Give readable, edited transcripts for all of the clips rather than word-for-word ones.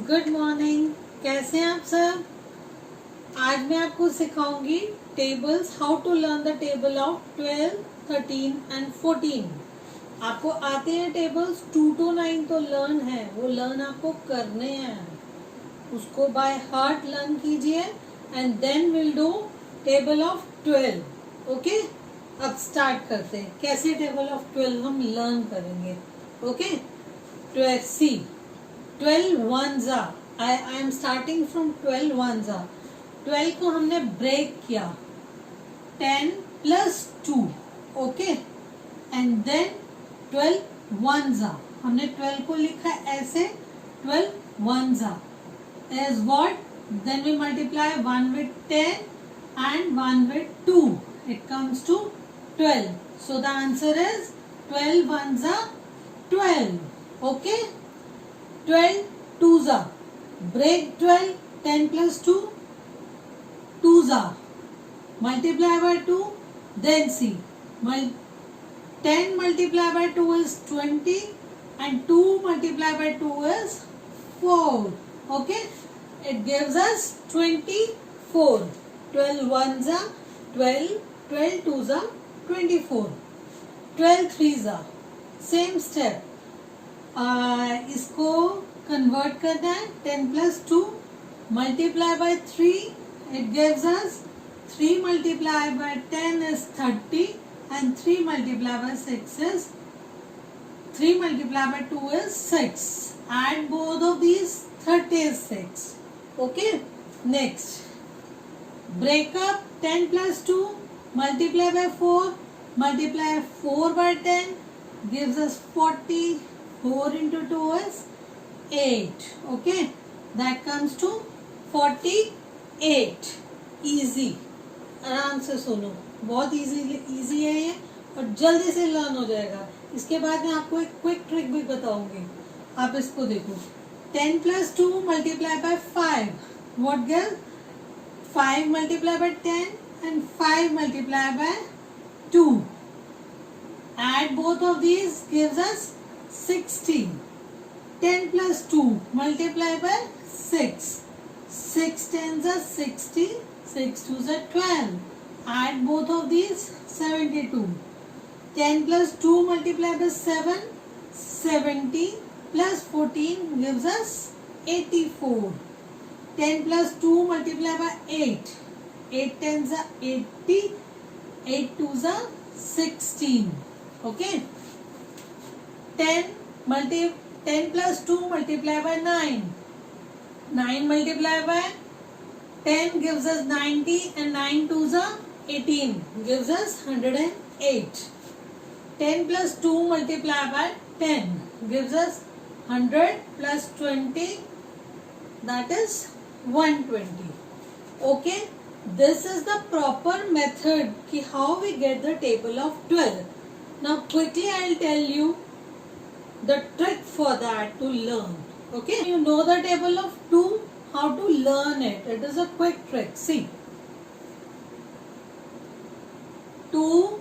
Good morning. कैसे हैं आप सब? आज मैं आपको सिखाऊंगी tables, how to learn the table of 12, 13 and 14। आपको आते हैं टेबल्स 2 to 9 तो लर्न है, वो लर्न आपको करने हैं, उसको बाय हार्ट लर्न कीजिए and then will do table of 12। Okay, अब स्टार्ट करते हैं कैसे टेबल ऑफ 12 हम लर्न करेंगे। Okay, 12 see 12 ones are, I am starting from 12 ones are। 12 को हमने ब्रेक किया 10 plus 2, okay, and then 12 ones are, हमने 12 को लिखा ऐसे 12 ones are is what, then we multiply 1 with 10 and 1 with 2, it comes to 12, so the answer is 12 ones are 12, okay। 12 twos are, break 12, 10 plus 2, twos are, multiply by 2, then see, 10 multiply by 2 is 20 and 2 multiply by 2 is 4, okay, it gives us 24, 12 ones are 12, 12 twos are 24, 12 threes are, same step, इसको convert करना है 10 plus 2 multiply by 3, it gives us 3 multiply by 10 is 30 and 3 multiply by 6 is 3 multiply by 2 is 6, add both of these 36, okay। next break up 10 plus 2 multiply by 4, multiply 4 by 10 gives us 40, 4 into 2 is 8, okay, that comes to 48, easy। आराम से सुनो, बहुत easy है ये और जल्दी से learn हो जाएगा। इसके बाद मैं आपको एक क्विक ट्रिक भी बताऊंगी, आप इसको देखो। 10 plus 2 multiply by 5, what gives? 5 multiply by 10 and 5 multiply by 2, add both of these gives us 60, 10 plus 2 multiply by 6, 6 tens are 60, 6 twos are 12, add both of these 72, 10 plus 2 multiply by 7, 70 plus 14 gives us 84, 10 plus 2 multiply by 8, 8 tens are 80, 8 twos are 16, okay। 10 plus 2 multiply by 9, 9 multiply by 10 gives us 90 and 9 twos are 18, gives us 108, 10 plus 2 multiply by 10 gives us 100 plus 20, that is 120, okay। this is the proper method ki how we get the table of 12। now quickly I'll tell you the trick for that to learn, okay। you know the table of 2, how to learn it, it is a quick trick। see, 2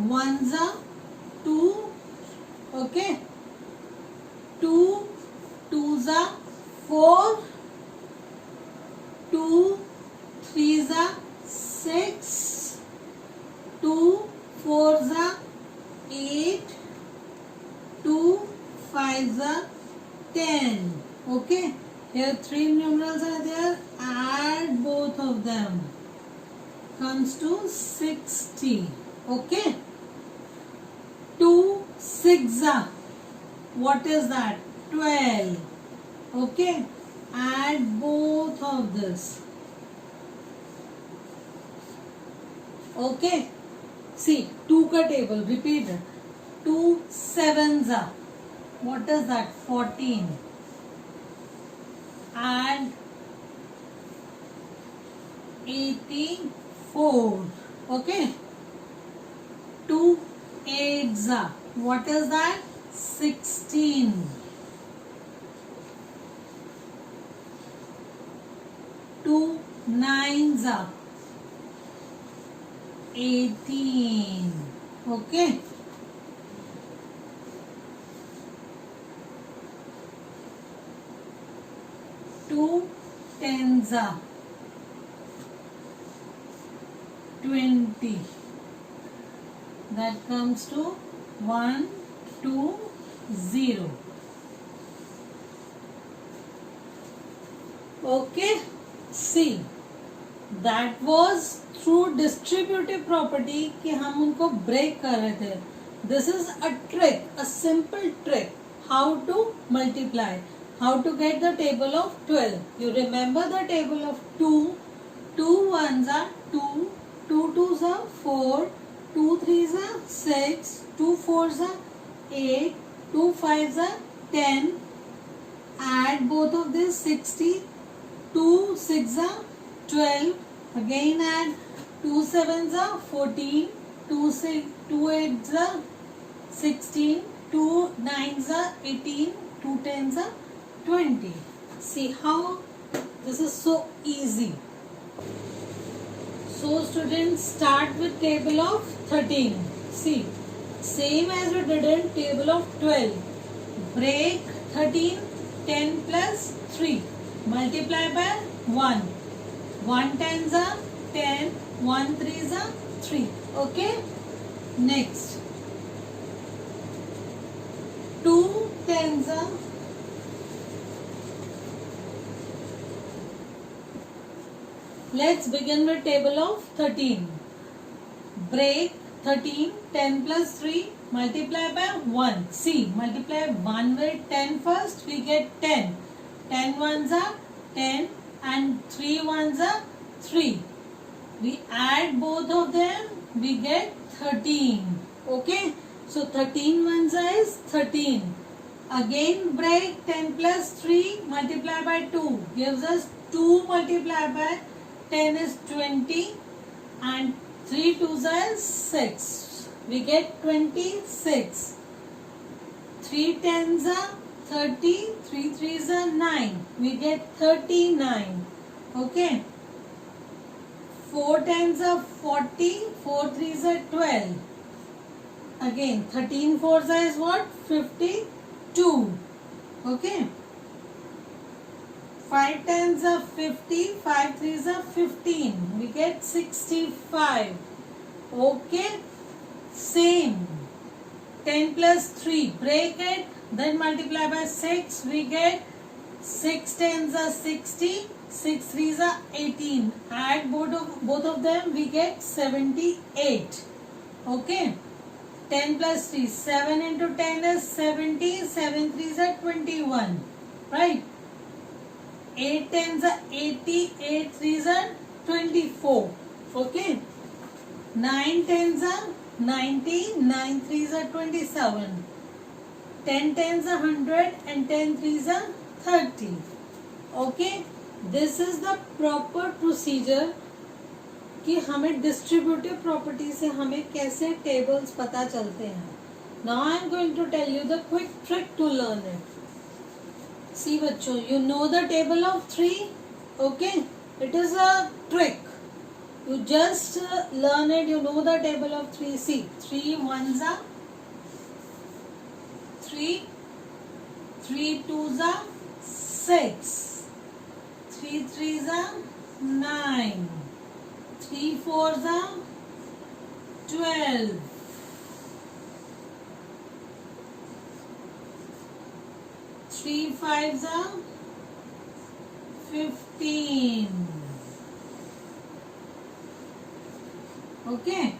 ones are 2, okay, 2 twos are 4, 2 threes are 6, 2 fours are 8, 2 fives are 10, okay। here 3 numerals are there, add both of them comes to 60, okay। 2 6s are, what is that? 12, okay, add both of this, okay। see 2 का table repeat it, 2 sevens are, what is that? 14, add 84, okay। 2 eights are, what is that? 16, 2 nines are 18, okay। 2 tens are 20. That comes to 1 2 0. Okay, see, that was through distributive property कि हम उनको break कर रहे थे. This is a trick, a simple trick, how to multiply, how to get the table of 12. You remember the table of 2, 2 ones are 2, 2 twos are 4, 2 threes are 6, 2 fours are 8, 2 fives are 10. Add both of these 60, 2 6 are 12. Again add 2 sevens are 14, 2 eights are 16, 2 nines are 18, 2 tens are 20. See how this is so easy. So students, start with table of 13. See, same as we did in table of 12. Break 13, 10 plus 3. Multiply by 1. 1 tens are 10, 1 threes are 3. Okay? Next. 2 tens are 'Let's begin with table of 13. Break 13, 10 plus 3, multiply by 1. See, multiply 1 with 10 first, we get 10. 10 ones are 10 and 3 ones are 3. We add both of them, we get 13. Okay, so 13 ones is 13. Again break 10 plus 3, multiply by 2, gives us 2 multiply by 10 is 20 and 3 twos are 6. We get 26. 3 tens are 30, 3 threes are 9. We get 39. Okay. 4 tens are 40, 4 threes are 12. Again 13 fours is what? 52. Okay. 5 tens are 50, 5 threes are 15. We get 65. Okay. Same. 10 plus 3. Break it. Then multiply by 6. We get 6 tens are 60. 6 threes are 18. Add both of them. We get 78. Okay. 10 plus 3. 7 into 10 is 70. 7 threes are 21. Right. 8 tens are 80, 8 threes are 24. Okay. 9 tens are 90, 9 threes are 27. 10 tens are 100 and 10 threes are 30. Okay. This is the proper procedure कि हमें distributive property से हमें कैसे tables पता चलते हैं. Now I am going to tell you the quick trick to learn it. See बच्चों, you know the table of 3. Okay, it is a trick. You just learn it. You know the table of 3. See, 3 ones are 3, 3 twos are 6, 3 threes are 9, 3 fours are 12. 3 fives are 15. Okay.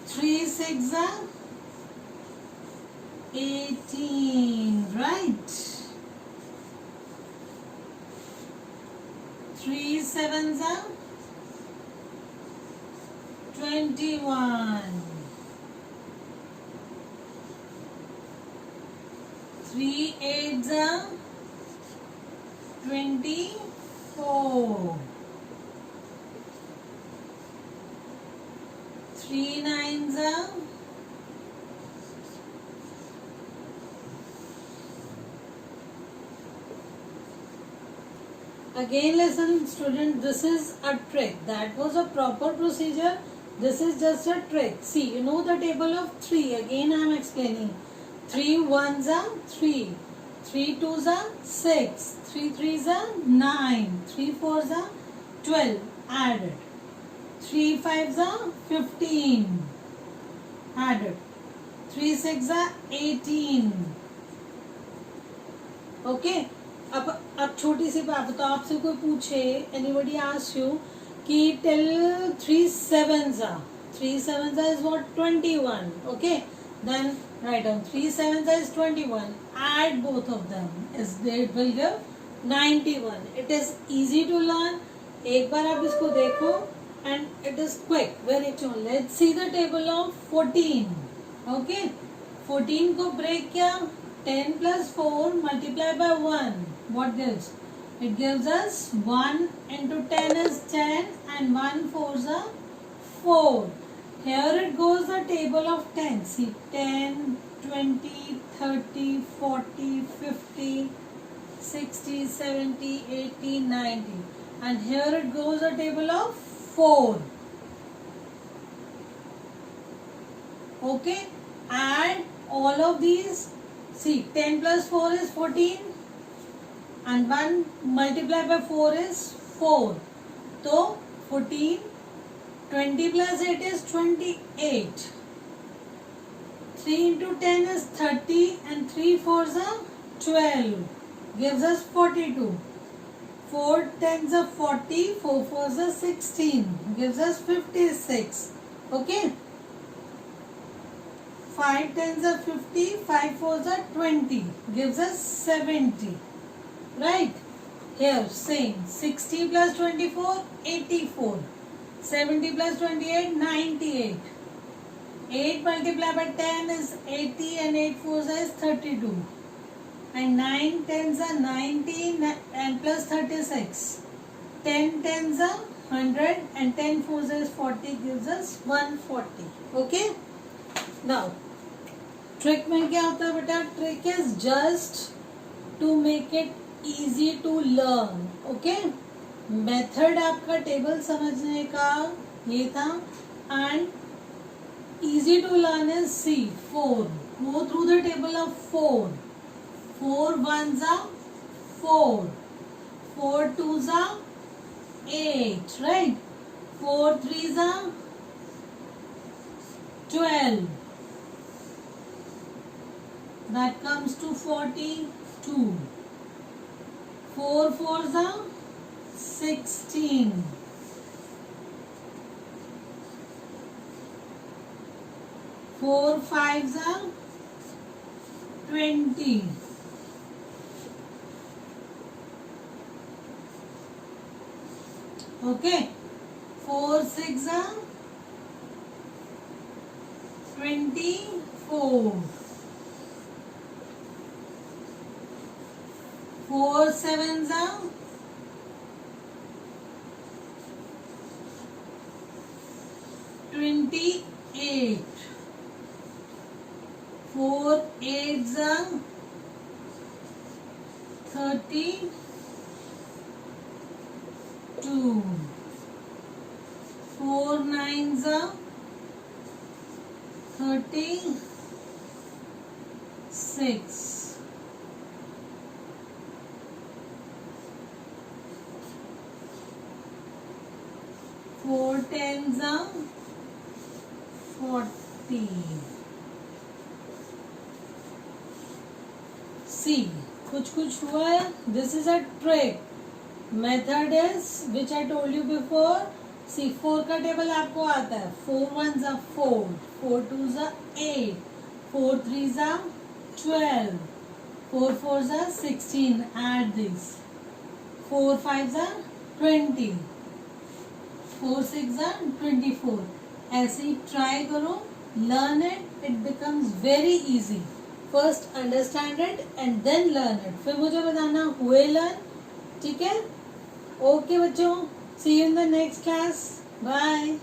3 6 are 18. Right. 3 sevens are 21. 3 eights are 24. 3 nines are 'Again listen student, this is a trick. That was a proper procedure. This is just a trick. See, you know the table of 3. Again I am explaining. 3 ones are 3. 3 2s are 6, 3 3s are 9, 3 4s are 12, added. 3 5s are 15, added. 3 6 are 18. Okay अब छोटी सी बात, तो आपसे कोई पूछे, anybody ask you कि tell 3 7s are, 3 7s are is what, 21. Okay, then write down 3 7s are is 21, add both of them, is it will give 91. It is easy to learn. एक बार आप इसको देखो and it is quick, very soon. Let's see the table of 14. Okay, 14 को break किया, 10 plus 4 multiplied by 1, what gives? It gives us 1 into 10 is 10 and 1 4s are 4. Here it goes the table of 10. See, 10, 20, 30, 40, 50, 60, 70, 80, 90. And here it goes the table of 4. Okay, add all of these. See, 10 plus 4 is 14 and 1 multiplied by 4 is 4. So 14, 20 plus 8 is 28. 3 into 10 is 30 and 3 4s are 12. Gives us 42. 4 10s are 40, 4 4s are 16. Gives us 56. Okay. 5 10s are 50, 5 4s are 20, gives us 70. Right? Here, same. 60 plus 24, 84. 70 plus 28, 98. 8 multiplied by 10 is 80 and 8 4s is 32. And 9 10s are 90 and plus 36. 10 10s are 100 and 10 4s is 40, gives us 140. Okay? Now, trick में क्या होता है बेटा? Trick is just to make it easy to learn. Okay, method आपका table समझने का ये था and easy to learn is see 4. Go through the table of 4. 4 1s are 4, 4 2s are 8, right? 4 3s are 12. That comes to 42. 4 4s are 16. 4 5s are 20. Okay. 4 6s are 24. 4 7s are 28. 4 8s are 32. 4 9s are 36. 4 10s are 40. See, कुछ हुआ है. This is a trick. Method is which I told you before. See, 4 का table आपको आता है. 4 1s are 4, 4 2s are 8, 4 3s are 12, 4 4s are 16. Add these. 4 5s are 20. 4 6 are 24. ऐसे ही try करो, learn it, it becomes very easy. First understand it and then learn it. फिर मुझे बताना हुए लर्न. ठीक है? ओके बच्चों, see you in the next class. Bye.